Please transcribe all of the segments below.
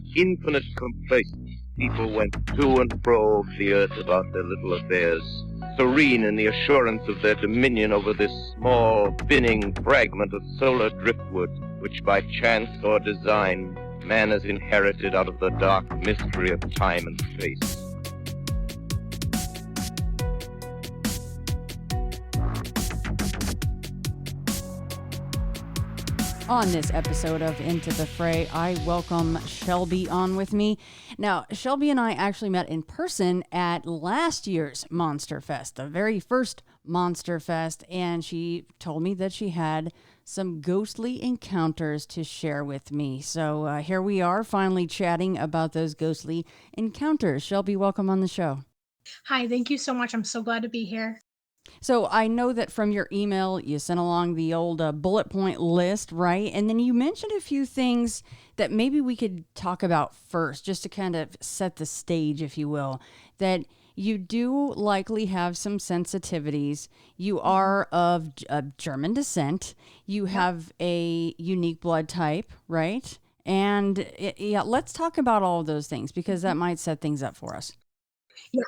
With infinite complacence, people went to and fro over the earth about their little affairs, serene in the assurance of their dominion over this small, spinning fragment of solar driftwood, which by chance or design man has inherited out of the dark mystery of time and space. On this episode of Into the Fray, I welcome Shelby on with me. Now, Shelby and I actually met in person at last year's Monster Fest, the very first Monster Fest, and she told me that she had some ghostly encounters to share with me. So here we are, finally chatting about those ghostly encounters. Shelby, welcome on the show. Hi, thank you so much. I'm so glad to be here. So I know that from your email, you sent along the old bullet point list, right? And then you mentioned a few things that maybe we could talk about first, just to kind of set the stage, if you will, that you do likely have some sensitivities. You are of German descent. You have a unique blood type, right? And yeah, let's talk about all of those things because that might set things up for us. Yeah.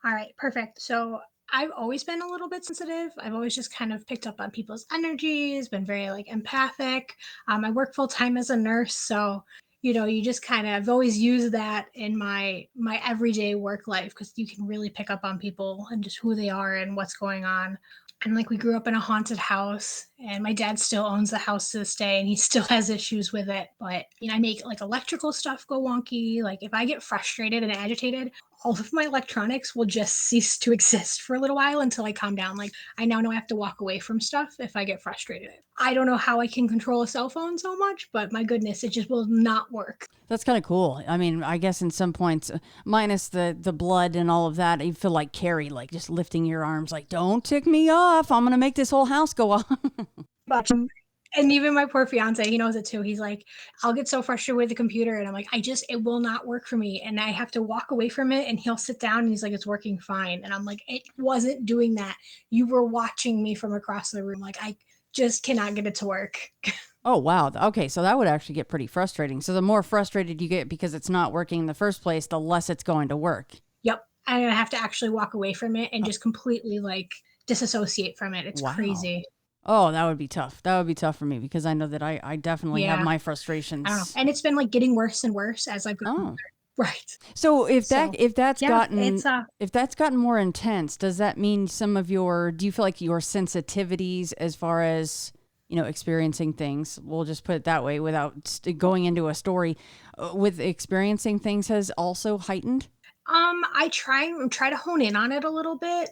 All right, perfect. So I've always been a little bit sensitive. I've always just kind of picked up on people's energies, been very empathic. I work full time as a nurse, so you just kind of I've always used that in my everyday work life because you can really pick up on people and just who they are and what's going on. And we grew up in a haunted house, and my dad still owns the house to this day, and he still has issues with it. But I make electrical stuff go wonky. If I get frustrated and agitated, all of my electronics will just cease to exist for a little while until I calm down. I now know I have to walk away from stuff if I get frustrated. I don't know how I can control a cell phone so much, but my goodness, it just will not work. That's kind of cool. I mean, I guess in some points, minus the blood and all of that, you feel like Carrie, just lifting your arms, don't tick me off. I'm going to make this whole house go off. But and even my poor fiance, he knows it too. He's like, I'll get so frustrated with the computer, and I'm like, it will not work for me, and I have to walk away from it. And he'll sit down, and he's like, it's working fine, and I'm like, it wasn't doing that. You were watching me from across the room. I just cannot get it to work. Oh, wow. Okay, so that would actually get pretty frustrating. So the more frustrated you get because it's not working in the first place, the less it's going to work. Yep. I'm going to have to actually walk away from it and just completely disassociate from it. It's crazy. Oh, that would be tough. That would be tough for me because I know that I definitely have my frustrations. I don't know. And it's been getting worse and worse as I've gotten older. Right. So if that's gotten more intense, does that mean do you feel like your sensitivities as far as experiencing things, we'll just put it that way without going into a story, with experiencing things has also heightened? I try to hone in on it a little bit.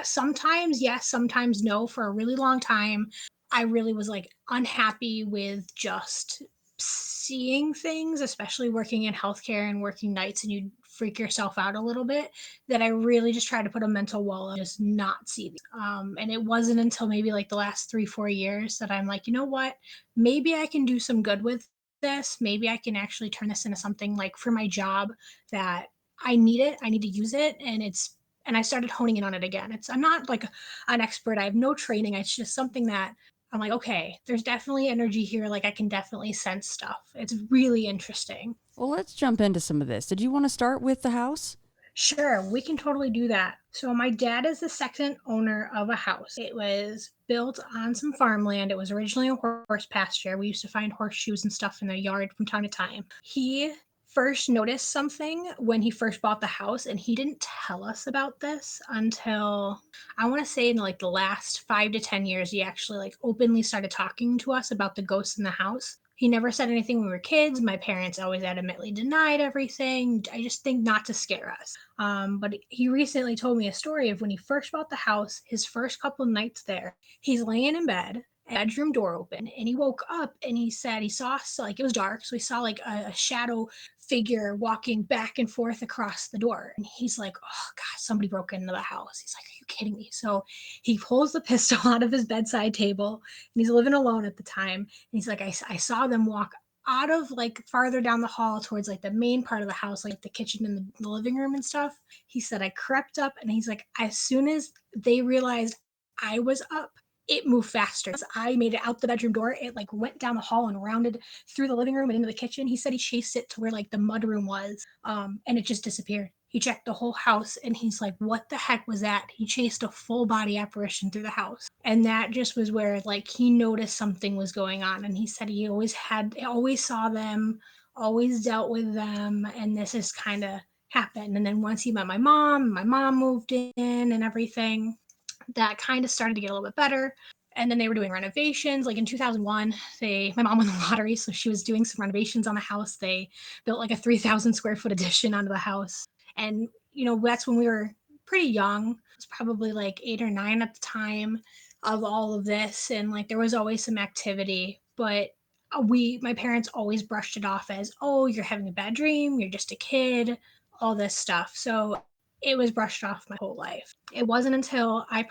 Sometimes yes, sometimes no. For a really long time, I really was unhappy with just seeing things, especially working in healthcare and working nights, and you freak yourself out a little bit, that I really just tried to put a mental wall and just not see these. And it wasn't until maybe the last 3-4 years that I'm like, you know what, maybe I can do some good with this. Maybe I can actually turn this into something for my job that I need it. I need to use it. And I started honing in on it again. I'm not an expert. I have no training. It's just something that I'm like, okay, there's definitely energy here. I can definitely sense stuff. It's really interesting. Well, let's jump into some of this. Did you want to start with the house? Sure, we can totally do that. So my dad is the second owner of a house. It was built on some farmland. It was originally a horse pasture. We used to find horseshoes and stuff in the yard from time to time. He first noticed something when he first bought the house, and he didn't tell us about this until I want to say in the last 5 to 10 years. He actually openly started talking to us about the ghosts in the house. He never said anything when we were kids. My parents always adamantly denied everything. I just think not to scare us. But he recently told me a story of when he first bought the house, his first couple of nights there, he's laying in bed, bedroom door open, and he woke up and he said he saw, it was dark, so he saw a shadow figure walking back and forth across the door. And he's like, oh God, somebody broke into the house. He's like, are you kidding me? So he pulls the pistol out of his bedside table, and he's living alone at the time. And he's like, I saw them walk out of farther down the hall towards the main part of the house, the kitchen and the living room and stuff. He said, I crept up, and he's like, as soon as they realized I was up, it moved faster. As I made it out the bedroom door, it like went down the hall and rounded through the living room and into the kitchen. He said he chased it to where like the mudroom was, and it just disappeared. He checked the whole house and he's like, what the heck was that? He chased a full body apparition through the house. And that just was where like he noticed something was going on. And he said he always saw them, always dealt with them. And this is kind of happened. And then once he met my mom moved in and everything, that kind of started to get a little bit better. And then they were doing renovations. Like in 2001, my mom won the lottery, so she was doing some renovations on the house. They built like a 3,000 square foot addition onto the house. And, that's when we were pretty young. It was probably like 8 or 9 at the time of all of this. And like there was always some activity, but my parents always brushed it off as, oh, you're having a bad dream, you're just a kid, all this stuff. So it was brushed off my whole life. It wasn't until I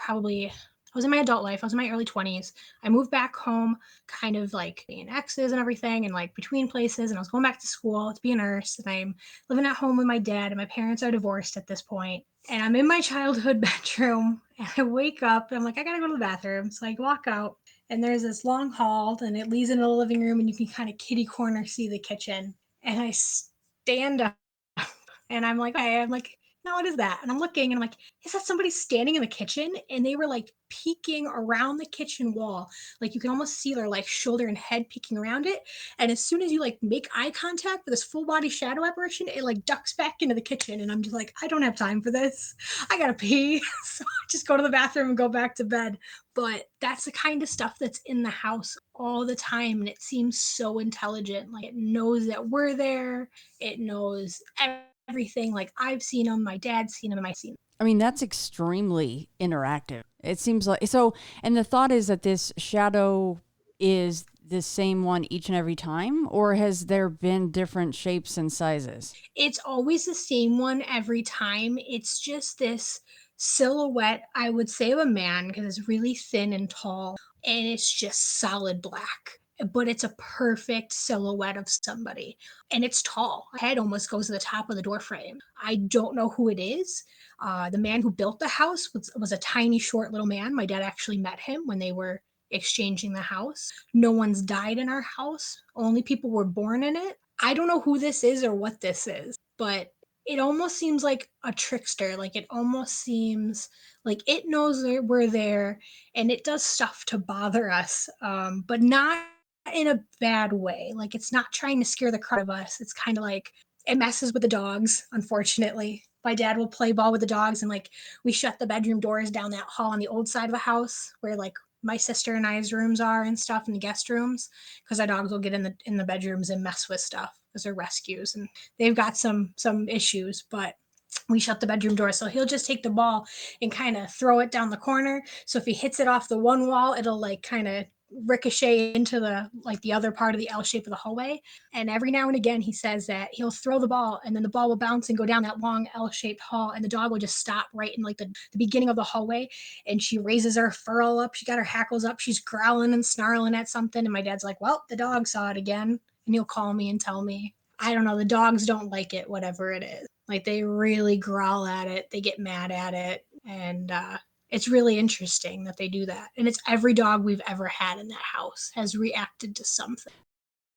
was in my adult life, I was in my early 20s. I moved back home, kind of like being exes and everything, and like between places. And I was going back to school to be a nurse. And I'm living at home with my dad, and my parents are divorced at this point. And I'm in my childhood bedroom, and I wake up, and I'm like, I gotta go to the bathroom. So I walk out, and there's this long hall, and it leads into the living room, and you can kind of kitty corner see the kitchen. And I stand up, and I'm like, okay, no, what is that? And I'm looking and I'm like, is that somebody standing in the kitchen? And they were like peeking around the kitchen wall. Like you can almost see their like shoulder and head peeking around it. And as soon as you like make eye contact with this full body shadow apparition, it like ducks back into the kitchen. And I'm just like, I don't have time for this. I gotta pee. So I just go to the bathroom and go back to bed. But that's the kind of stuff that's in the house all the time. And it seems so intelligent. Like it knows that we're there. It knows everything. Like I've seen them, my dad's seen them, and I've seen them. I mean, that's extremely interactive. It seems like so. And the thought is that this shadow is the same one each and every time, or has there been different shapes and sizes? It's always the same one every time. It's just this silhouette, I would say, of a man because it's really thin and tall, and it's just solid black. But it's a perfect silhouette of somebody. And it's tall. Head almost goes to the top of the door frame. I don't know who it is. The man who built the house was a tiny, short little man. My dad actually met him when they were exchanging the house. No one's died in our house. Only people were born in it. I don't know who this is or what this is, but it almost seems like a trickster. Like it almost seems like it knows that we're there and it does stuff to bother us, but not in a bad way. Like it's not trying to scare the crap out of us. It's kind of like it messes with the dogs, unfortunately. My dad will play ball with the dogs, and like we shut the bedroom doors down that hall on the old side of the house where like my sister and I's rooms are and stuff in the guest rooms, because our dogs will get in the bedrooms and mess with stuff because they're rescues and they've got some issues. But we shut the bedroom door, so he'll just take the ball and kind of throw it down the corner. So if he hits it off the one wall, it'll like kind of ricochet into the other part of the L shape of the hallway. And every now and again, he says that he'll throw the ball and then the ball will bounce and go down that long L-shaped hall, and the dog will just stop right in like the beginning of the hallway. And she raises her fur all up. She got her hackles up. She's growling and snarling at something. And my dad's like, well, the dog saw it again. And he'll call me and tell me. I don't know. The dogs don't like it, whatever it is. Like they really growl at it. They get mad at it. And it's really interesting that they do that. And it's every dog we've ever had in that house has reacted to something.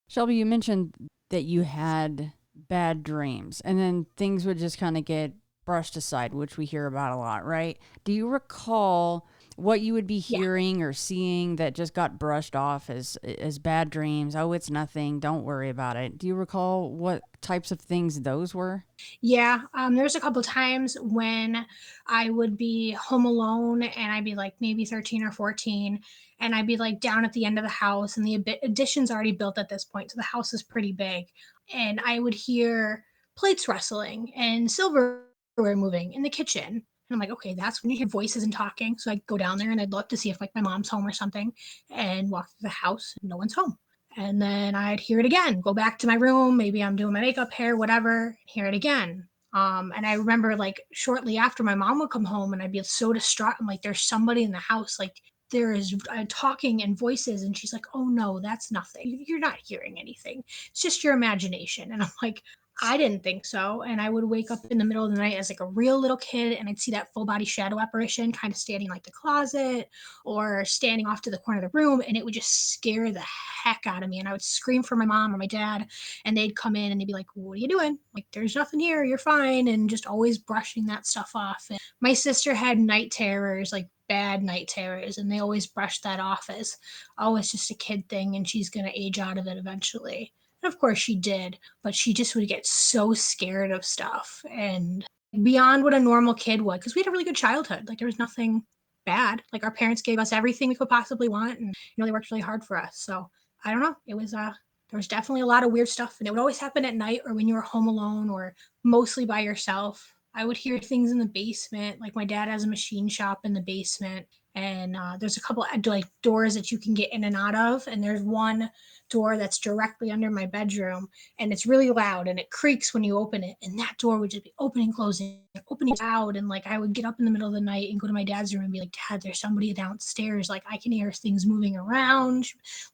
Shelby, you mentioned that you had bad dreams and then things would just kind of get brushed aside, which we hear about a lot, right? Do you recall what you would be hearing or seeing that just got brushed off as bad dreams? Oh, it's nothing. Don't worry about it. Do you recall what types of things those were? Yeah, there's a couple times when I would be home alone and I'd be like maybe 13 or 14, and I'd be like down at the end of the house, and the addition's already built at this point, so the house is pretty big. And I would hear plates rustling and silverware moving in the kitchen. And I'm like, okay, that's when you hear voices and talking. So I'd go down there and I'd look to see if like my mom's home or something, and walk through the house and no one's home. And then I'd hear it again, go back to my room. Maybe I'm doing my makeup, hair, whatever, hear it again. And I remember like shortly after my mom would come home and I'd be so distraught. I'm like, there's somebody in the house. Like there is talking and voices. And she's like, oh no, that's nothing. You're not hearing anything. It's just your imagination. And I'm like, I didn't think so. And I would wake up in the middle of the night as like a real little kid and I'd see that full body shadow apparition kind of standing like the closet or standing off to the corner of the room. And it would just scare the heck out of me. And I would scream for my mom or my dad and they'd come in and they'd be like, "What are you doing? Like, there's nothing here. You're fine." And just always brushing that stuff off. And my sister had night terrors, like bad night terrors. And they always brushed that off as, oh, it's just a kid thing and she's going to age out of it eventually. And of course she did, but she just would get so scared of stuff and beyond what a normal kid would, because we had a really good childhood. Like there was nothing bad. Like our parents gave us everything we could possibly want, and they worked really hard for us. So I don't know. It was there was definitely a lot of weird stuff, and it would always happen at night or when you were home alone or mostly by yourself. I would hear things in the basement. Like my dad has a machine shop in the basement, and there's a couple like doors that you can get in and out of, and there's one door that's directly under my bedroom and it's really loud and it creaks when you open it, and that door would just be opening, closing, opening loud. And like I would get up in the middle of the night and go to my dad's room and be like, "Dad, there's somebody downstairs. Like I can hear things moving around,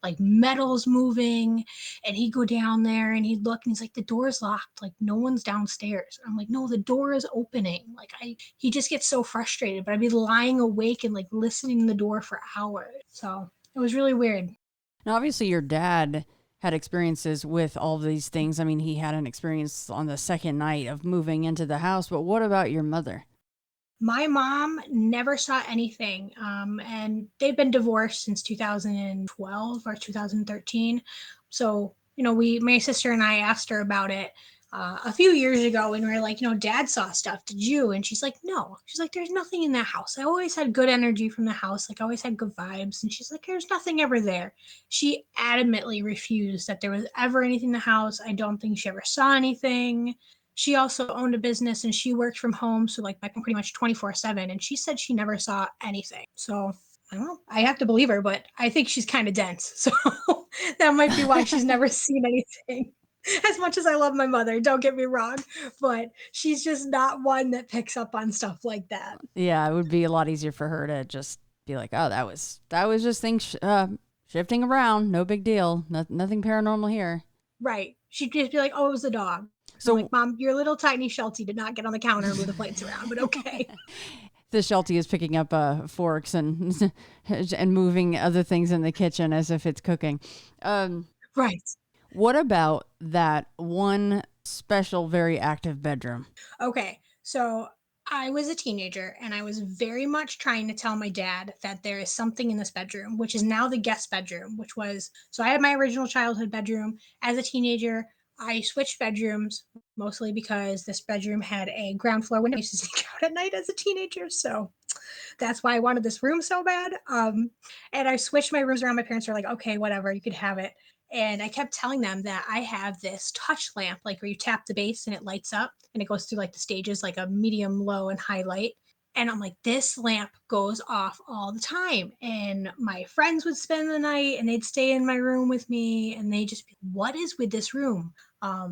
like metal's moving." And he'd go down there and he'd look and he's like, "The door's locked, like no one's downstairs." I'm like, "No, the door is opening." Like he just gets so frustrated, but I'd be lying awake and like listening to the door for hours. So it was really weird. Now, obviously, your dad had experiences with all these things. I mean, he had an experience on the second night of moving into the house, but what about your mother? My mom never saw anything, and they've been divorced since 2012 or 2013. So, my sister and I asked her about it a few years ago, and we were like, Dad saw stuff. Did you? And she's like, no. She's like, there's nothing in that house. I always had good energy from the house. Like, I always had good vibes. And she's like, there's nothing ever there. She adamantly refused that there was ever anything in the house. I don't think she ever saw anything. She also owned a business and she worked from home, so like pretty much 24/7. And she said she never saw anything. So I don't know. I have to believe her, but I think she's kind of dense. So that might be why she's never seen anything. As much as I love my mother, don't get me wrong, but she's just not one that picks up on stuff like that. Yeah, it would be a lot easier for her to just be like, "Oh, that was just things shifting around. No big deal. Nothing paranormal here." Right. She'd just be like, "Oh, it was the dog." I'm So like, "Mom, your little tiny Shelty did not get on the counter and move the plates around, but okay." the Sheltie is picking up forks and and moving other things in the kitchen as if it's cooking. Right. What about that one special, very active bedroom? Okay, so I was a teenager and I was very much trying to tell my dad that there is something in this bedroom, which is now the guest bedroom, which was so I had my original childhood bedroom. As a teenager, I switched bedrooms mostly because this bedroom had a ground floor window. I used to sneak out at night as a teenager. So that's why I wanted this room so bad. And I switched my rooms around. My parents were like, "Okay, whatever, you could have it." And I kept telling them that I have this touch lamp, like where you tap the base and it lights up and it goes through like the stages, like a medium, low, and high light. And I'm like, this lamp goes off all the time. And my friends would spend the night and they'd stay in my room with me and they just be, "What is with this room?"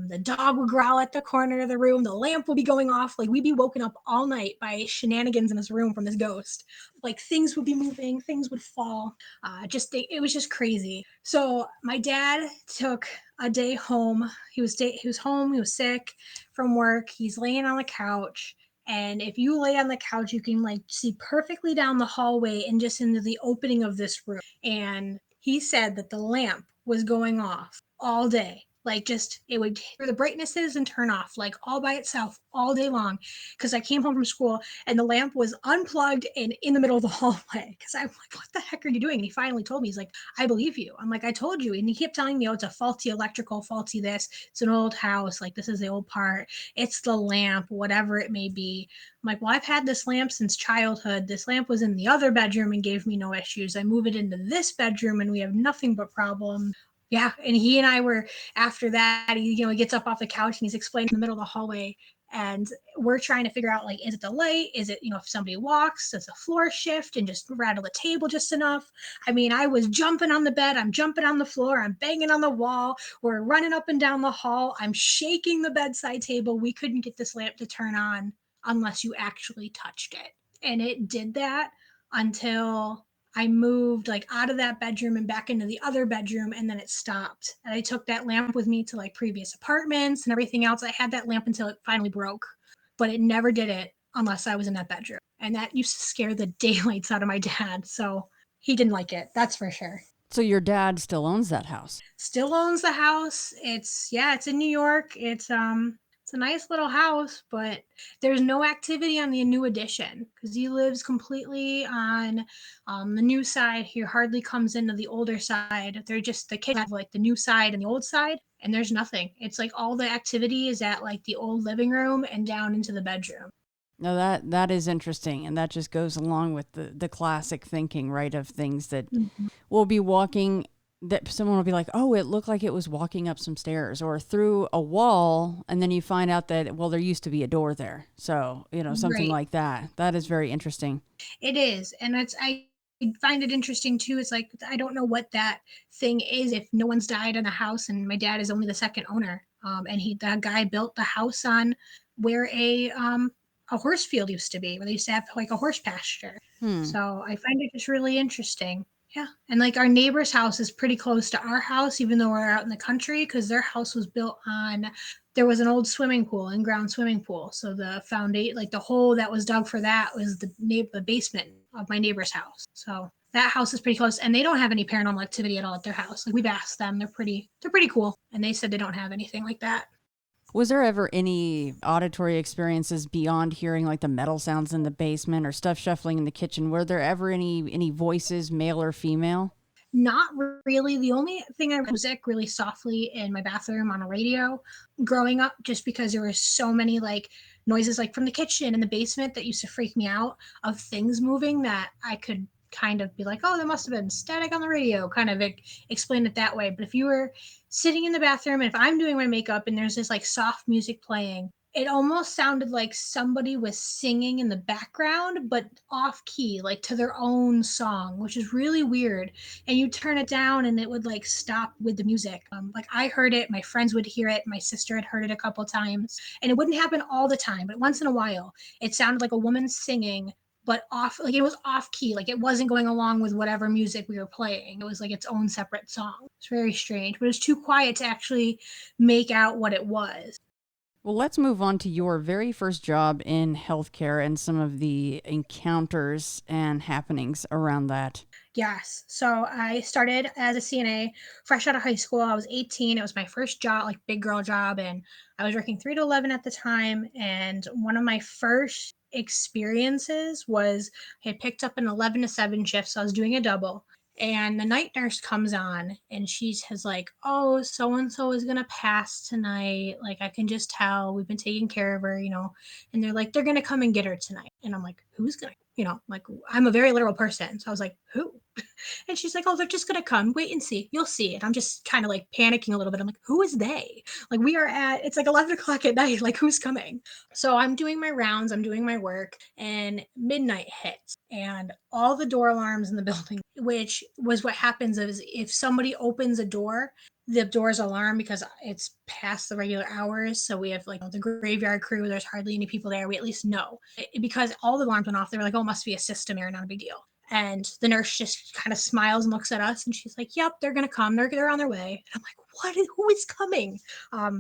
The dog would growl at the corner of the room. The lamp would be going off. Like we'd be woken up all night by shenanigans in this room from this ghost. Like things would be moving, things would fall. It was just crazy. So my dad took a day home. He was home. He was sick from work. He's laying on the couch. And if you lay on the couch, you can like see perfectly down the hallway and just into the opening of this room. And he said that the lamp was going off all day. Like just it would hear the brightnesses and turn off like all by itself all day long. Because I came home from school and the lamp was unplugged and in the middle of the hallway. Because I'm like, "What the heck are you doing?" And he finally told me, he's like, "I believe you." I'm like, "I told you." And he kept telling me, "Oh, it's a faulty electrical, faulty this. It's an old house. Like this is the old part. It's the lamp, whatever it may be." I'm like, "Well, I've had this lamp since childhood. This lamp was in the other bedroom and gave me no issues. I move it into this bedroom and we have nothing but problems." Yeah, and he and I were after that. He gets up off the couch and he's explaining in the middle of the hallway, and we're trying to figure out like, is it the light? Is it if somebody walks, does the floor shift and just rattle the table just enough? I mean, I was jumping on the bed, I'm jumping on the floor, I'm banging on the wall, we're running up and down the hall, I'm shaking the bedside table. We couldn't get this lamp to turn on unless you actually touched it, and it did that until I moved like out of that bedroom and back into the other bedroom, and then it stopped. And I took that lamp with me to like previous apartments and everything else. I had that lamp until it finally broke, but it never did it unless I was in that bedroom. And that used to scare the daylights out of my dad. So he didn't like it. That's for sure. So your dad still owns that house. Still owns the house. It's in New York. It's a nice little house, but there's no activity on the new addition because he lives completely on the new side. He hardly comes into the older side. They're just the kids have like the new side and the old side, and there's nothing. It's like all the activity is at like the old living room and down into the bedroom. Now that is interesting, and that just goes along with the classic thinking, right? Of things that will be walking, that someone will be like, "Oh, it looked like it was walking up some stairs or through a wall," and then you find out that there used to be a door there. So something Right. like that. That is very interesting. It is, and I find it interesting too. It's like I don't know what that thing is if no one's died in the house, and my dad is only the second owner. And that guy built the house on where a horse field used to be, where they used to have like a horse pasture. Hmm. So I find it just really interesting. Yeah, and like our neighbor's house is pretty close to our house, even though we're out in the country, because their house was built on there was an old swimming pool, in-ground swimming pool. So the foundation, like the hole that was dug for that, was the basement of my neighbor's house. So that house is pretty close, and they don't have any paranormal activity at all at their house. Like we've asked them, they're pretty cool, and they said they don't have anything like that. Was there ever any auditory experiences beyond hearing like the metal sounds in the basement or stuff shuffling in the kitchen? Were there ever any voices, male or female? Not really. The only thing I music really softly in my bathroom on a radio growing up, just because there were so many like noises like from the kitchen and the basement that used to freak me out of things moving that I could kind of be like, oh, there must have been static on the radio, kind of explain it that way. But if you were sitting in the bathroom and if I'm doing my makeup and there's this like soft music playing, it almost sounded like somebody was singing in the background, but off key, like to their own song, which is really weird. And you turn it down and it would like stop with the music. Like I heard it, my friends would hear it, my sister had heard it a couple times, and it wouldn't happen all the time, but once in a while, it sounded like a woman singing, but off, like it was off key, like it wasn't going along with whatever music we were playing. It was like its own separate song. It's very strange, but it was too quiet to actually make out what it was. Well, let's move on to your very first job in healthcare and some of the encounters and happenings around that. Yes. So I started as a CNA fresh out of high school. I was 18. It was my first job, like big girl job. And I was working 3 to 11 at the time. And one of my first experiences was I had picked up an 11 to 7 shift. So I was doing a double. And the night nurse comes on and she says, like, oh, so and so is going to pass tonight. Like, I can just tell we've been taking care of her. And they're like, they're going to come and get her tonight. And I'm like, who's going to? Like I'm a very literal person. So I was like, who? And she's like, oh, they're just going to come. Wait and see. You'll see it. I'm just kind of like panicking a little bit. I'm like, who is they? Like, it's like 11 o'clock at night. Like, who's coming? So I'm doing my rounds, I'm doing my work, and midnight hits. And all the door alarms in the building, which was what happens is if somebody opens a door, the doors alarm because it's past the regular hours. So we have like the graveyard crew. There's hardly any people there. We at least know because all the alarms went off. They were like, oh, it must be a system error, not a big deal. And the nurse just kind of smiles and looks at us and she's like, yep, they're going to come. They're on their way. And I'm like, who is coming?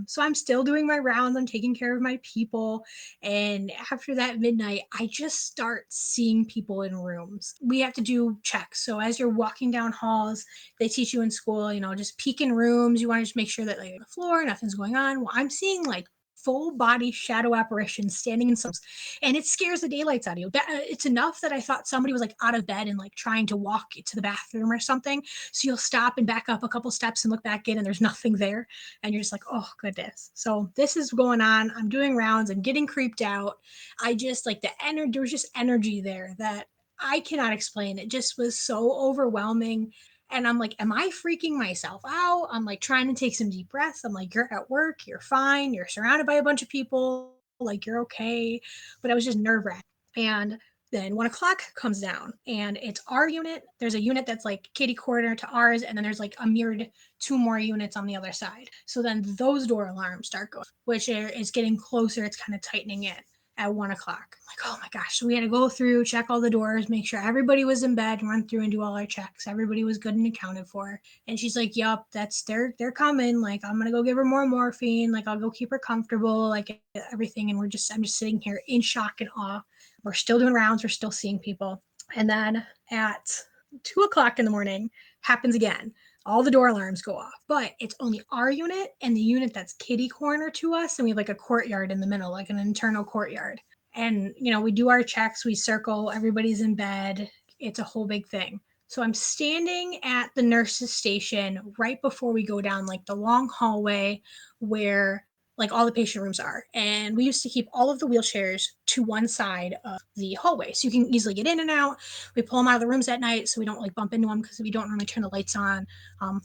So I'm still doing my rounds. I'm taking care of my people. And after that midnight, I just start seeing people in rooms. We have to do checks. So as you're walking down halls, they teach you in school, just peek in rooms. You want to just make sure that like the floor, nothing's going on. Well, I'm seeing like full body shadow apparitions standing in some, and it scares the daylights out of you. It's enough that I thought somebody was like out of bed and like trying to walk to the bathroom or something. So you'll stop and back up a couple steps and look back in, and there's nothing there, and you're just like, oh goodness. So this is going on. I'm doing rounds. I'm getting creeped out. I just like the energy. There was just energy there that I cannot explain. It just was so overwhelming. And I'm like, am I freaking myself out? I'm like trying to take some deep breaths. I'm like, you're at work, you're fine, you're surrounded by a bunch of people, like you're okay. But I was just nerve wracked. And then 1 o'clock comes down and it's our unit. There's a unit that's like kitty corner to ours, and then there's like a mirrored 2 more units on the other side. So then those door alarms start going, which is getting closer. It's kind of tightening in. at 1 o'clock. I'm like, oh my gosh. So we had to go through, check all the doors, make sure everybody was in bed, run through and do all our checks. Everybody was good and accounted for. And she's like, yup, they're coming. Like, I'm gonna go give her more morphine. Like, I'll go keep her comfortable, like everything. And I'm just sitting here in shock and awe. We're still doing rounds, we're still seeing people. And then at 2 o'clock in the morning happens again. All the door alarms go off, but it's only our unit and the unit that's kitty corner to us. And we have like a courtyard in the middle, like an internal courtyard. And, we do our checks, we circle, everybody's in bed. It's a whole big thing. So I'm standing at the nurse's station right before we go down like the long hallway where like all the patient rooms are. And we used to keep all of the wheelchairs to one side of the hallway so you can easily get in and out. We pull them out of the rooms at night so we don't like bump into them because we don't normally turn the lights on.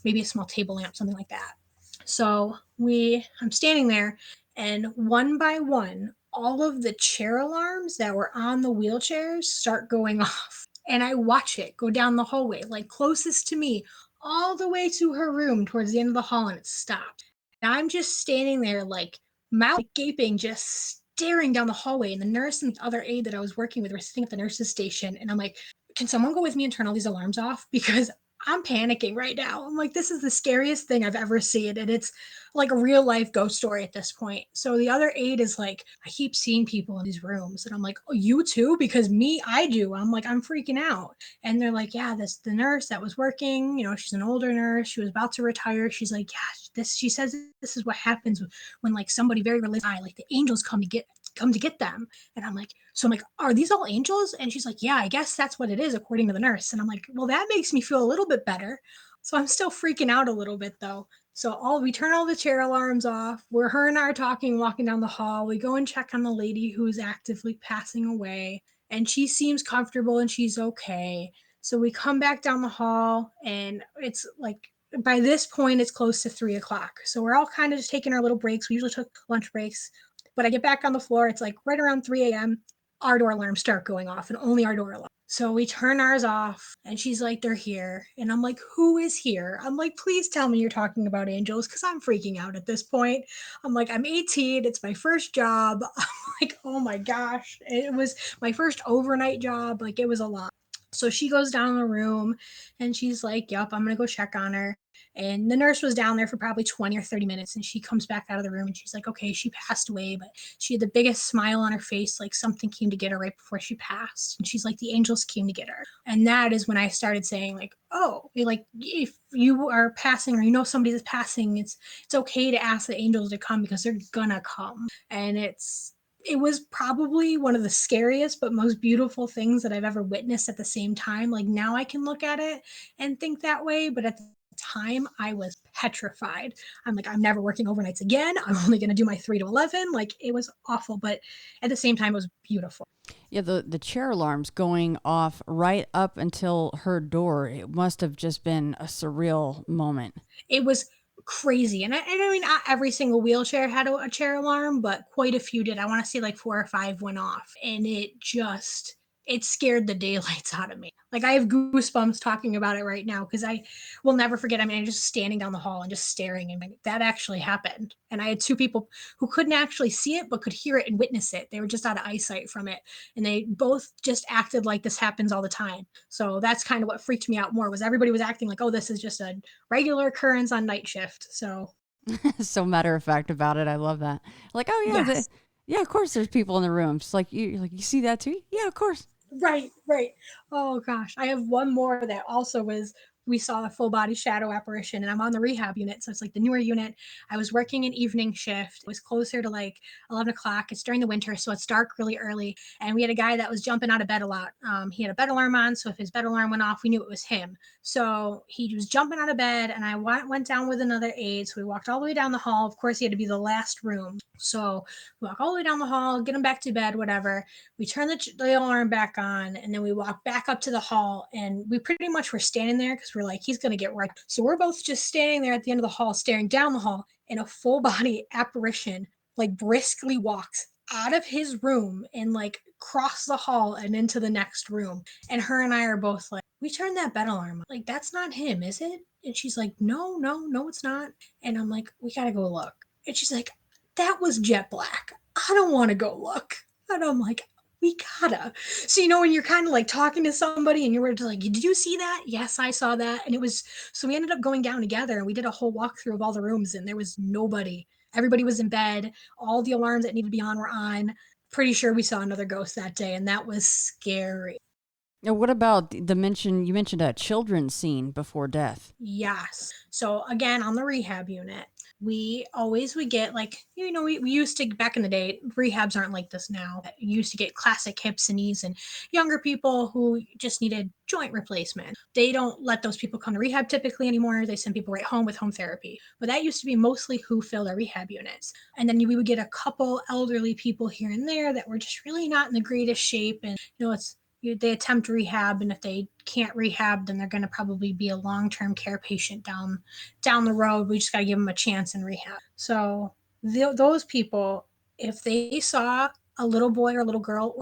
Maybe a small table lamp, something like that. So I'm standing there, and one by one, all of the chair alarms that were on the wheelchairs start going off. And I watch it go down the hallway, like closest to me, all the way to her room towards the end of the hall, and it stopped. And I'm just standing there, like mouth gaping, just staring down the hallway. And the nurse and the other aide that I was working with were sitting at the nurse's station. And I'm like, can someone go with me and turn all these alarms off? Because I'm panicking right now. I'm like, this is the scariest thing I've ever seen. And it's like a real life ghost story at this point. So the other aide is like, I keep seeing people in these rooms. And I'm like, oh, you too? Because I do. I'm like, I'm freaking out. And they're like, yeah, the nurse that was working, she's an older nurse. She was about to retire. She's like, yeah, she says this is what happens when like somebody very religious, like the angels come to get them. And I'm like, are these all angels? And she's like, yeah, I guess that's what it is according to the nurse. And I'm like, well, that makes me feel a little bit better. So I'm still freaking out a little bit though. So we turn all the chair alarms off. Her and I are talking, walking down the hall. We go and check on the lady who's actively passing away, and she seems comfortable and she's okay. So we come back down the hall, and it's like by this point it's close to 3 o'clock. So we're all kind of just taking our little breaks. We usually took lunch breaks. But I get back on the floor. It's like right around 3 a.m. Our door alarms start going off, and only our door alarm. So we turn ours off, and she's like, they're here. And I'm like, who is here? I'm like, please tell me you're talking about angels, because I'm freaking out at this point. I'm like, I'm 18. It's my first job. I'm like, oh my gosh. It was my first overnight job. Like, it was a lot. So she goes down the room, and she's like, yep, I'm going to go check on her. And the nurse was down there for probably 20 or 30 minutes, and she comes back out of the room, and she's like, okay, she passed away, but she had the biggest smile on her face, like something came to get her right before she passed. And she's like, the angels came to get her. And that is when I started saying, like, oh, like if you are passing or somebody passing, it's okay to ask the angels to come, because they're gonna come. And it was probably one of the scariest but most beautiful things that I've ever witnessed at the same time. Like, now I can look at it and think that way, but at the time I was petrified. I'm like, I'm never working overnights again. I'm only going to do my 3 to 11. Like, it was awful, but at the same time it was beautiful. Yeah, the chair alarms going off right up until her door. It must have just been a surreal moment. It was crazy. And I mean, not every single wheelchair had a chair alarm, but quite a few did. I want to say like 4 or 5 went off, and it scared the daylights out of me. Like, I have goosebumps talking about it right now, because I will never forget. I mean, I'm just standing down the hall and just staring, and that actually happened. And I had 2 people who couldn't actually see it, but could hear it and witness it. They were just out of eyesight from it. And they both just acted like this happens all the time. So that's kind of what freaked me out more, was everybody was acting like, oh, this is just a regular occurrence on night shift. So So matter of fact about it. I love that. Like, oh yeah, yes. yeah, of course there's people in the room. Just like you see that too? Yeah, of course. Right. Oh gosh, I have one more that also we saw a full body shadow apparition, and I'm on the rehab unit, so it's like the newer unit. I was working an evening shift. It was closer to like 11 o'clock. It's during the winter, so it's dark really early. And we had a guy that was jumping out of bed a lot. He had a bed alarm on, so if his bed alarm went off, we knew it was him. So he was jumping out of bed, and I went down with another aide. So we walked all the way down the hall. Of course, he had to be the last room. So we walk all the way down the hall, get him back to bed, whatever. We turn the alarm back on, and then we walk back up to the hall, and we pretty much were standing there because we're like, he's going to get wrecked. So we're both just standing there at the end of the hall, staring down the hall, and a full body apparition like briskly walks out of his room and like cross the hall and into the next room. And her and I are both like, we turned that bed alarm. Like, that's not him, is it? And she's like, no, it's not. And I'm like, we got to go look. And she's like, that was jet black. I don't want to go look. And I'm like, we gotta. So, when you're kind of like talking to somebody and you're just like, did you see that? Yes, I saw that. And it was, so we ended up going down together and we did a whole walkthrough of all the rooms and there was nobody. Everybody was in bed. All the alarms that needed to be on were on. Pretty sure we saw another ghost that day and that was scary. Now, what about you mentioned a children's scene before death? Yes. So again, on the rehab unit, we always would get like, we used to back in the day, rehabs aren't like this now. You used to get classic hips and knees and younger people who just needed joint replacement. They don't let those people come to rehab typically anymore. They send people right home with home therapy. But that used to be mostly who filled our rehab units. And then we would get a couple elderly people here and there that were just really not in the greatest shape. And, they attempt rehab, and if they can't rehab, then they're going to probably be a long-term care patient down the road. We just got to give them a chance in rehab. So those people, if they saw a little boy or a little girl,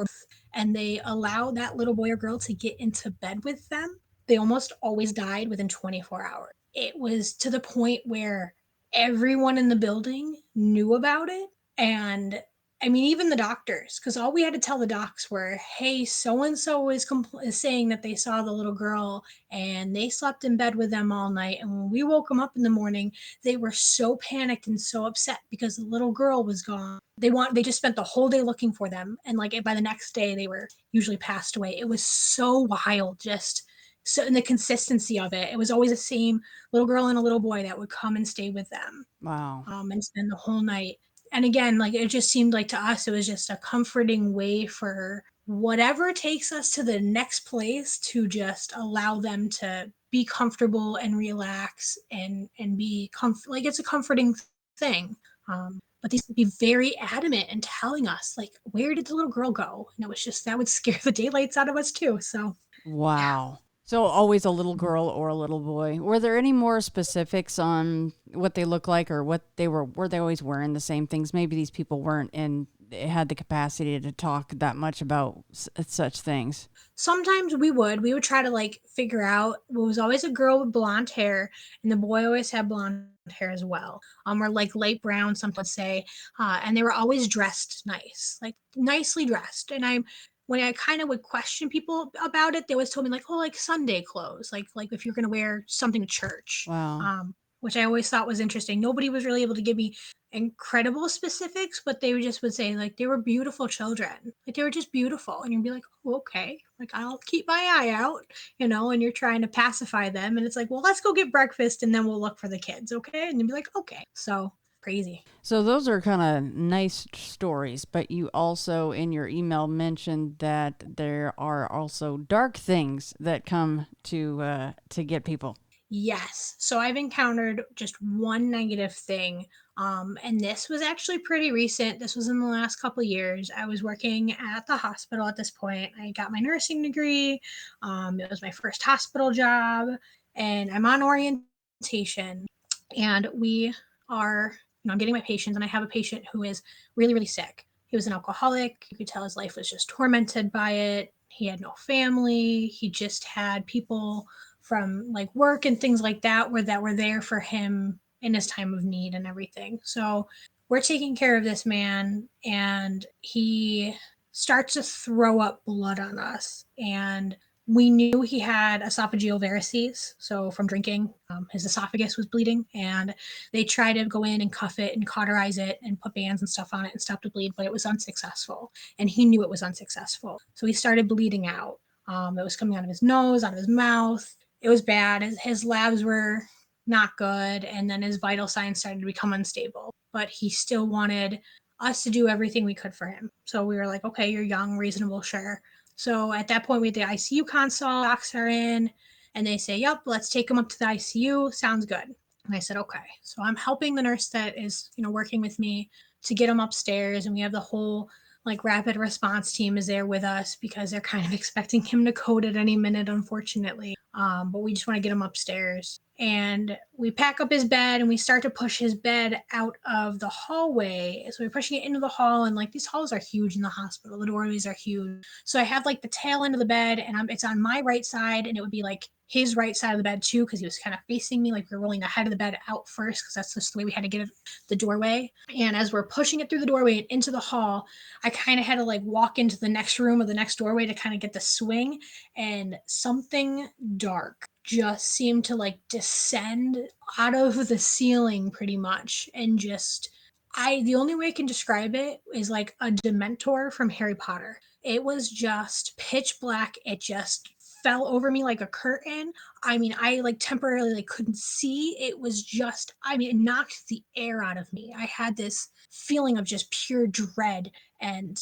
and they allowed that little boy or girl to get into bed with them, they almost always died within 24 hours. It was to the point where everyone in the building knew about it, and I mean, even the doctors, because all we had to tell the docs were, hey, so and so is saying that they saw the little girl and they slept in bed with them all night. And when we woke them up in the morning, they were so panicked and so upset because the little girl was gone. They just spent the whole day looking for them. And like by the next day, they were usually passed away. It was so wild, just so in the consistency of it. It was always the same little girl and a little boy that would come and stay with them. Wow. And spend the whole night. And again, like it just seemed like to us, it was just a comforting way for whatever takes us to the next place to just allow them to be comfortable and relax and be like it's a comforting thing. But these be very adamant in telling us like, where did the little girl go? And it was just that would scare the daylights out of us too. So yeah. Wow. So always a little girl or a little boy. Were there any more specifics on what they look like or what they were they always wearing the same things? Maybe these people weren't and had the capacity to talk that much about such things. Sometimes we would try to like figure out. It was always a girl with blonde hair and the boy always had blonde hair as well, or like light brown, some would say, and they were always dressed nice, like nicely dressed. And when I kind of would question people about it, they always told me like, oh, like Sunday clothes, like if you're going to wear something to church. Wow. Which I always thought was interesting. Nobody was really able to give me incredible specifics, but they just would say like they were beautiful children. Like they were just beautiful. And you'd be like, oh, okay. Like I'll keep my eye out, and you're trying to pacify them. And it's like, well, let's go get breakfast and then we'll look for the kids. Okay. And you'd be like, okay. So crazy. So those are kind of nice stories, but you also in your email mentioned that there are also dark things that come to get people. Yes. So I've encountered just one negative thing. And this was actually pretty recent. This was in the last couple of years. I was working at the hospital at this point. I got my nursing degree. It was my first hospital job, and I'm on orientation. And we are, I'm getting my patients, and I have a patient who is really, really sick. He was an alcoholic. You could tell his life was just tormented by it. He had no family. He just had people from like work and things like that were there for him in his time of need and everything. So we're taking care of this man, and he starts to throw up blood on us. And we knew he had esophageal varices, so from drinking, his esophagus was bleeding, and they tried to go in and cuff it and cauterize it and put bands and stuff on it and stop the bleed, but it was unsuccessful, and he knew it was unsuccessful. So he started bleeding out. It was coming out of his nose, out of his mouth. It was bad. His labs were not good, and then his vital signs started to become unstable. But he still wanted us to do everything we could for him. So we were like, okay, you're young, reasonable, sure. So at that point, we had the ICU console, docs are in, and they say, yep, let's take him up to the ICU. Sounds good. And I said, okay. So I'm helping the nurse that is, working with me to get him upstairs, and we have the whole like rapid response team is there with us because they're kind of expecting him to code at any minute, unfortunately. But we just want to get him upstairs. And we pack up his bed and we start to push his bed out of the hallway. So we're pushing it into the hall, and like these halls are huge in the hospital. The doorways are huge. So I have like the tail end of the bed, and it's on my right side, and it would be like his right side of the bed too, because he was kind of facing me, like we are rolling the head of the bed out first, because that's just the way we had to get it the doorway. And as we're pushing it through the doorway and into the hall, I kind of had to like walk into the next room or the next doorway to kind of get the swing, and something dark just seemed to like descend out of the ceiling pretty much, and just the only way I can describe it is like a Dementor from Harry Potter. It was just pitch black. It just fell over me like a curtain. I mean, I like temporarily like couldn't see. It was just, I mean, it knocked the air out of me. I had this feeling of just pure dread and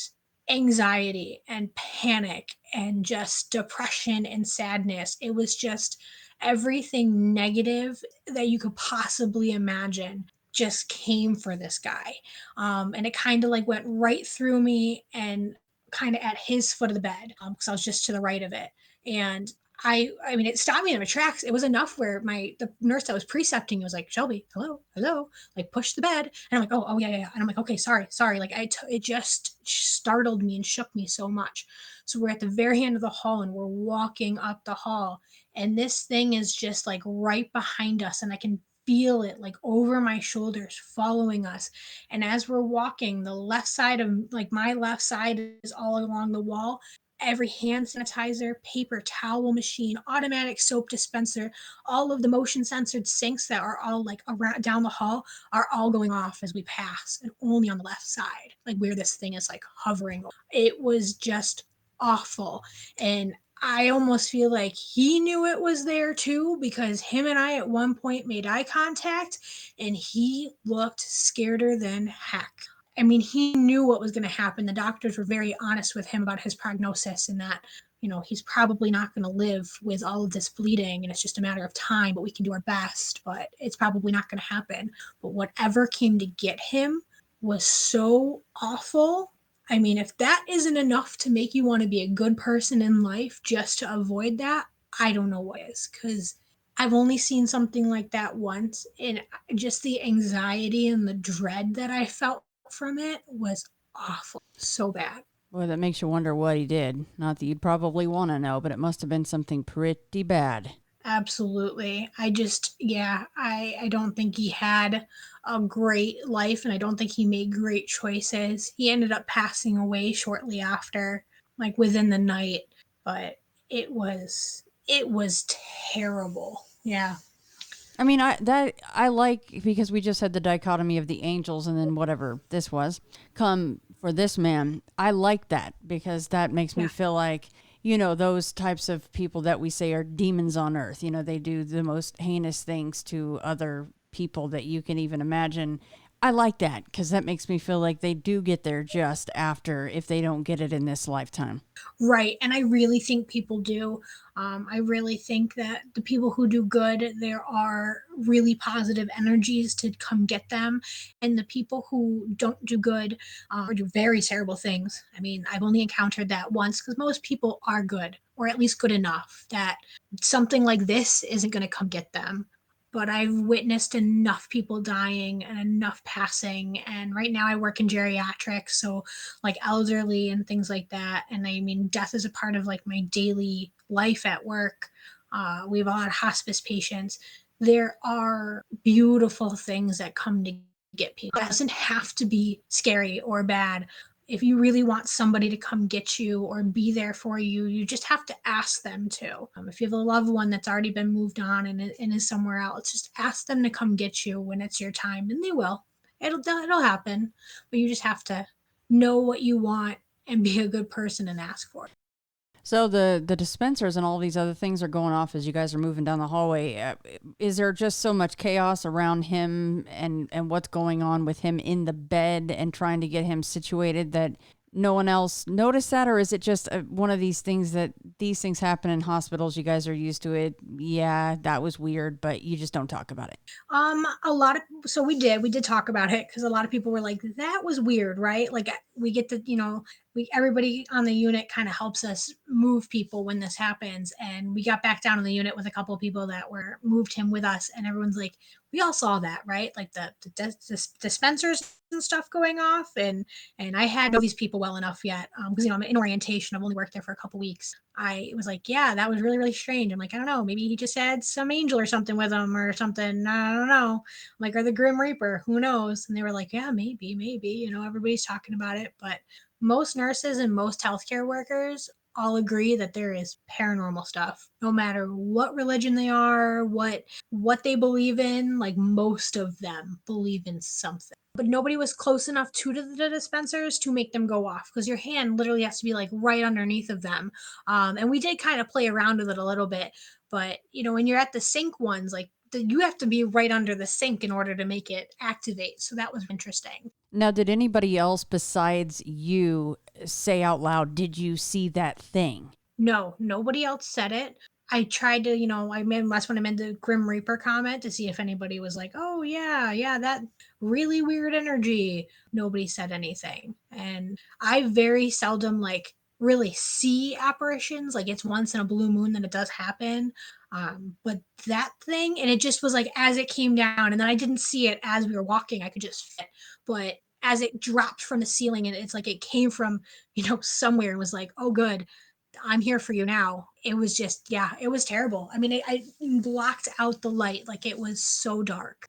anxiety and panic and just depression and sadness. It was just everything negative that you could possibly imagine just came for this guy. And it kind of like went right through me and kind of at his foot of the bed, because I was just to the right of it. And I mean, it stopped me in my tracks. It was enough where the nurse that was precepting was like, Shelby, hello, like push the bed. And I'm like, oh yeah. And I'm like, okay, sorry. Like it just startled me and shook me so much. So we're at the very end of the hall and we're walking up the hall, and this thing is just like right behind us, and I can feel it like over my shoulders following us. And as we're walking, the left side of like my left side is all along the wall. Every hand sanitizer, paper towel machine, automatic soap dispenser, all of the motion censored sinks that are all like around down the hall are all going off as we pass, and only on the left side, like where this thing is like hovering. It was just awful. And I almost feel like he knew it was there too, because him and I at one point made eye contact and he looked scareder than heck. I mean, he knew what was going to happen. The doctors were very honest with him about his prognosis, and that, he's probably not going to live with all of this bleeding, and it's just a matter of time, but we can do our best, but it's probably not going to happen. But whatever came to get him was so awful. I mean, if that isn't enough to make you want to be a good person in life just to avoid that, I don't know what is, because I've only seen something like that once, and just the anxiety and the dread that I felt from it was awful. So bad. Boy, that makes you wonder what he did. Not that you'd probably want to know, but it must have been something pretty bad. Absolutely. I don't think he had a great life, and I don't think he made great choices. He ended up passing away shortly after, like within the night, but it was terrible. Yeah. I mean, I like, because we just had the dichotomy of the angels and then whatever this was come for this man. I like that, because that makes me feel like, those types of people that we say are demons on earth. They do the most heinous things to other people that you can even imagine. I like that, because that makes me feel like they do get there just after, if they don't get it in this lifetime. Right. And I really think people do. I really think that the people who do good, there are really positive energies to come get them. And the people who don't do good, or do very terrible things, I mean, I've only encountered that once, because most people are good, or at least good enough that something like this isn't going to come get them. But I've witnessed enough people dying and enough passing. And right now I work in geriatrics, so like elderly and things like that. And I mean, death is a part of like my daily life at work. We have a lot of hospice patients. There are beautiful things that come to get people. It doesn't have to be scary or bad. If you really want somebody to come get you or be there for you, you just have to ask them to. If you have a loved one that's already been moved on and is somewhere else, just ask them to come get you when it's your time, and they will. It'll happen, but you just have to know what you want and be a good person and ask for it. So the dispensers and all these other things are going off as you guys are moving down the hallway. Is there just so much chaos around him and what's going on with him in the bed and trying to get him situated that No one else noticed that, or is it just one of these things that these things happen in hospitals? You guys are used to it. Yeah, that was weird, but you just don't talk about it. A lot of so we did talk about it because a lot of people were like, that was weird, right? Like we get to, we everybody on the unit kind of helps us move people when this happens, and we got back down on the unit with a couple of people that were moved him with us, and everyone's like, we all saw that, right? Like the dispensers and stuff going off, and I had know these people well enough yet because I'm in orientation. I've only worked there for a couple weeks. I was like, yeah, that was really, really strange. I'm like, I don't know, maybe he just had some angel or something with him or something. I don't know. I'm like, or the Grim Reaper, who knows? And they were like, yeah, maybe, everybody's talking about it. But most nurses and most healthcare workers all agree that there is paranormal stuff, no matter what religion they are, what they believe in. Like most of them believe in something, but nobody was close enough to the dispensers to make them go off because your hand literally has to be like right underneath of them. And we did kind of play around with it a little bit, but when you're at the sink ones, like you have to be right under the sink in order to make it activate. So that was interesting. Now, did anybody else besides you say out loud, did you see that thing? No, nobody else said it. I tried to, that's when I made the Grim Reaper comment to see if anybody was like, oh, yeah, that really weird energy. Nobody said anything. And I very seldom, like, really see apparitions. Like, it's once in a blue moon that it does happen. But that thing, and it just was like as it came down, and then I didn't see it as we were walking. I could just fit. But as it dropped from the ceiling, and it's like it came from, somewhere and was like, oh, good, I'm here for you now. It was just, yeah, it was terrible. I mean, I blocked out the light. Like it was so dark.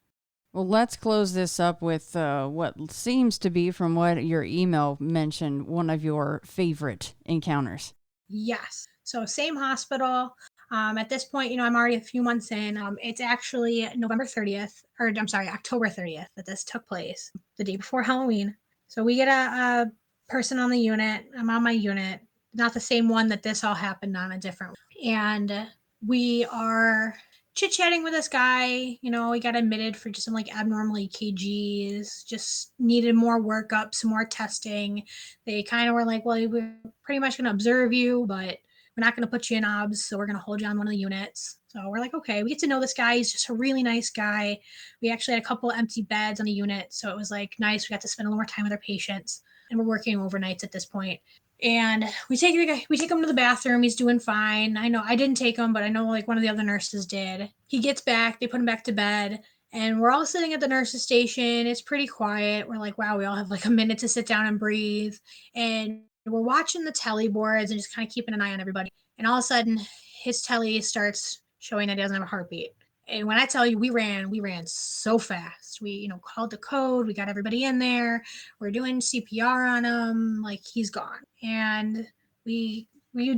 Well, let's close this up with what seems to be, from what your email mentioned, one of your favorite encounters. Yes. So same hospital. At this point, I'm already a few months in. It's actually November 30th, or I'm sorry, October 30th that this took place, the day before Halloween. So we get a person on the unit. I'm on my unit, not the same one that this all happened on, a different one. And we are chit chatting with this guy. He got admitted for just some like abnormal EKGs, just needed more workup, some more testing. They kind of were like, well, we're pretty much going to observe you, but we're not going to put you in obs, so we're going to hold you on one of the units. So we're like, okay, we get to know this guy. He's just a really nice guy. We actually had a couple empty beds on the unit, so it was like nice. We got to spend a little more time with our patients, and we're working overnights at this point. And we take him to the bathroom. He's doing fine. I know I didn't take him, but I know like one of the other nurses did. He gets back. They put him back to bed. And we're all sitting at the nurse's station. It's pretty quiet. We're like, wow, we all have like a minute to sit down and breathe. And we're watching the telly boards and just kind of keeping an eye on everybody. And all of a sudden, his telly starts showing that he doesn't have a heartbeat. And when I tell you we ran so fast. We, called the code. We got everybody in there. We're doing CPR on him. Like he's gone. And we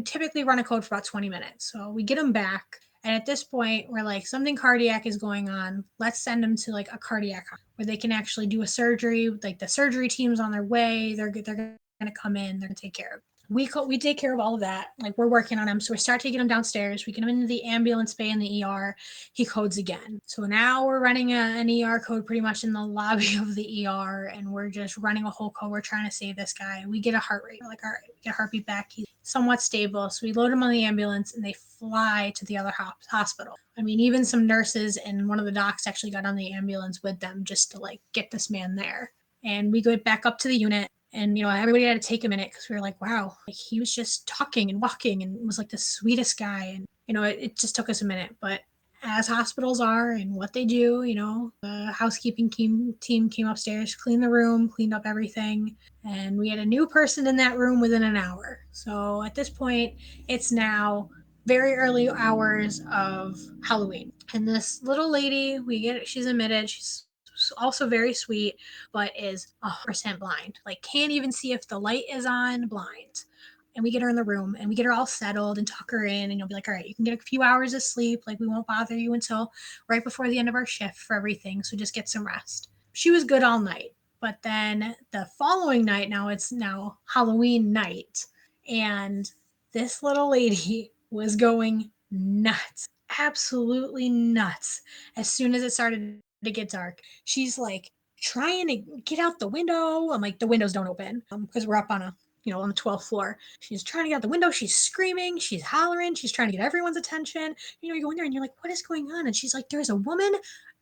typically run a code for about 20 minutes. So we get him back. And at this point, we're like, something cardiac is going on. Let's send him to like a cardiac where they can actually do a surgery. Like the surgery team's on their way. They're going to come in. They're going to take care of it. We take care of all of that. Like we're working on him. So we start taking him downstairs. We get him into the ambulance bay in the ER. He codes again. So now we're running an ER code pretty much in the lobby of the ER, and we're just running a whole code. We're trying to save this guy. We get a heart rate. We're like, all right, we get a heartbeat back. He's somewhat stable. So we load him on the ambulance and they fly to the other hospital. I mean, even some nurses and one of the docs actually got on the ambulance with them just to like get this man there. And we go back up to the unit. And, everybody had to take a minute because we were like, wow, like he was just talking and walking and was like the sweetest guy. And, it just took us a minute. But as hospitals are and what they do, the housekeeping team came upstairs, cleaned the room, cleaned up everything. And we had a new person in that room within an hour. So at this point, it's now very early hours of Halloween. And this little lady, she's admitted, she's also very sweet, but is 100% blind. Like can't even see if the light is on, blind. And we get her in the room and we get her all settled and tuck her in, and you'll be like, all right, you can get a few hours of sleep. Like we won't bother you until right before the end of our shift for everything. So just get some rest. She was good all night. But then the following night, it's now Halloween night. And this little lady was going nuts, absolutely nuts. As soon as it started to get dark, she's like trying to get out the window. I'm like, the windows don't open because we're up on a on the 12th floor. She's trying to get out the window. She's screaming. She's hollering. She's trying to get everyone's attention. You go in there and you're like, what is going on? And she's like, there's a woman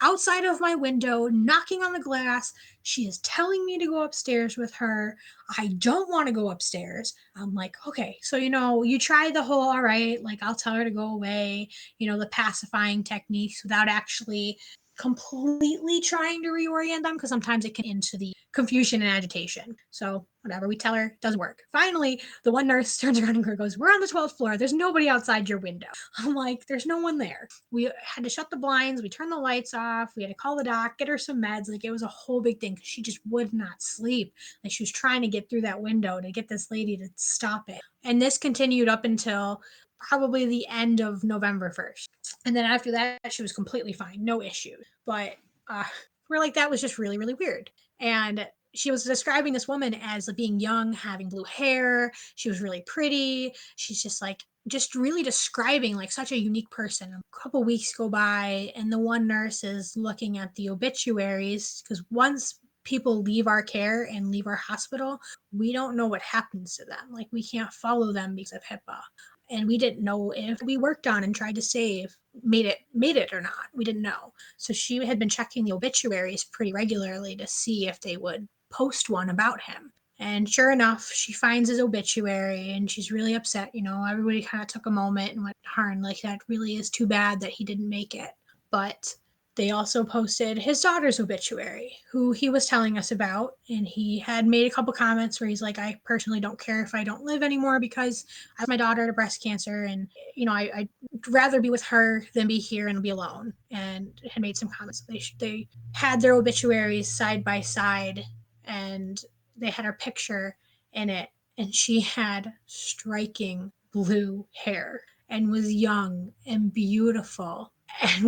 outside of my window knocking on the glass. She is telling me to go upstairs with her. I don't want to go upstairs. I'm like, okay. So, you try the whole, all right, like I'll tell her to go away, the pacifying techniques without actually completely trying to reorient them, because sometimes it can into the confusion and agitation. So whatever, we tell her, it doesn't work. Finally, the one nurse turns around and goes, we're on the 12th floor. There's nobody outside your window. I'm like, there's no one there. We had to shut the blinds. We turned the lights off. We had to call the doc, get her some meds. Like, it was a whole big thing because she just would not sleep. Like, she was trying to get through that window to get this lady to stop it. And this continued up until probably the end of November 1st. And then after that, she was completely fine, no issues. But we're like, that was just really, really weird. And she was describing this woman as being young, having blue hair. She was really pretty. She's just really describing like such a unique person. A couple weeks go by, and the one nurse is looking at the obituaries, because once people leave our care and leave our hospital, we don't know what happens to them. Like, we can't follow them because of HIPAA. And we didn't know if we worked on and tried to save made it or not. We didn't know. So she had been checking the obituaries pretty regularly to see if they would post one about him. And sure enough, she finds his obituary and she's really upset. Everybody kind of took a moment and went, darn, like, that really is too bad that he didn't make it. But they also posted his daughter's obituary, who he was telling us about. And he had made a couple comments where he's like, I personally don't care if I don't live anymore because I have my daughter to breast cancer. And, I'd rather be with her than be here and be alone. And had made some comments. They had their obituaries side by side, and they had her picture in it. And she had striking blue hair and was young and beautiful. And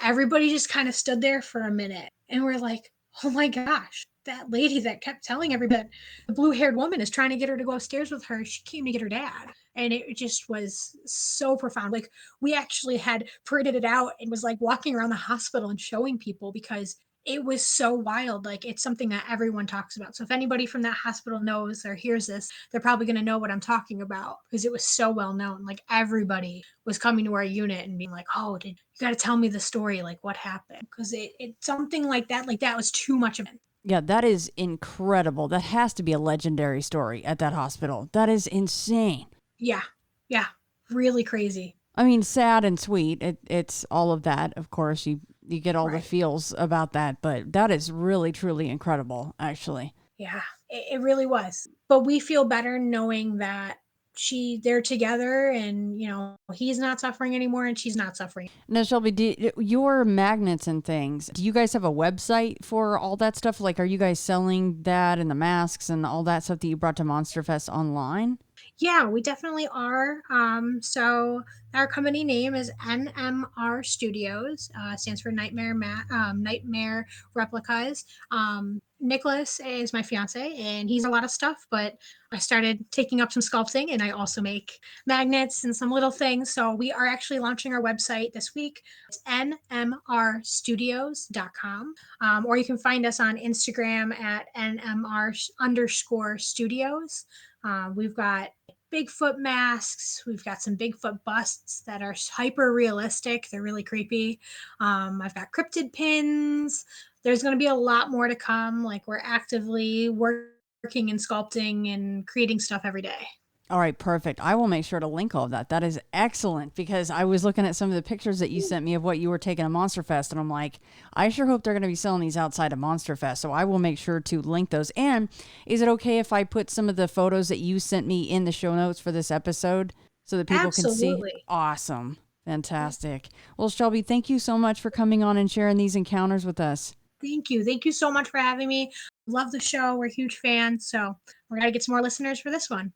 everybody just kind of stood there for a minute. And we're like, oh my gosh, that lady that kept telling everybody that the blue haired woman is trying to get her to go upstairs with her, she came to get her dad. And it just was so profound. Like, we actually had printed it out and was like walking around the hospital and showing people, because it was so wild. Like, it's something that everyone talks about. So if anybody from that hospital knows or hears this, they're probably going to know what I'm talking about, because it was so well known. Like, everybody was coming to our unit and being like, oh, you got to tell me the story. Like, what happened? Because it's something like that was too much of it. Yeah, that is incredible. That has to be a legendary story at that hospital. That is insane. Yeah. Really crazy. I mean, sad and sweet. It's all of that. Of course, you get all the feels about that, but that is really, truly incredible, actually. Yeah, it really was. But we feel better knowing that they're together, and, he's not suffering anymore and she's not suffering. Now, Shelby, your magnets and things, do you guys have a website for all that stuff? Like, are you guys selling that and the masks and all that stuff that you brought to Monster Fest online? Yeah, we definitely are. So our company name is NMR Studios, stands for Nightmare Replicas. Nicholas is my fiance, and he's a lot of stuff, but I started taking up some sculpting, and I also make magnets and some little things. So we are actually launching our website this week. It's nmrstudios.com. Or you can find us on Instagram at nmr_studios. We've got Bigfoot masks. We've got some Bigfoot busts that are hyper realistic. They're really creepy. I've got cryptid pins. There's going to be a lot more to come. Like, we're actively working and sculpting and creating stuff every day. All right, perfect. I will make sure to link all of that. That is excellent, because I was looking at some of the pictures that you sent me of what you were taking at Monster Fest, and I'm like, I sure hope they're going to be selling these outside of Monster Fest. So I will make sure to link those. And is it okay if I put some of the photos that you sent me in the show notes for this episode so that people can see? Awesome. Fantastic. Well, Shelby, thank you so much for coming on and sharing these encounters with us. Thank you. Thank you so much for having me. Love the show. We're huge fans. So we're going to get some more listeners for this one.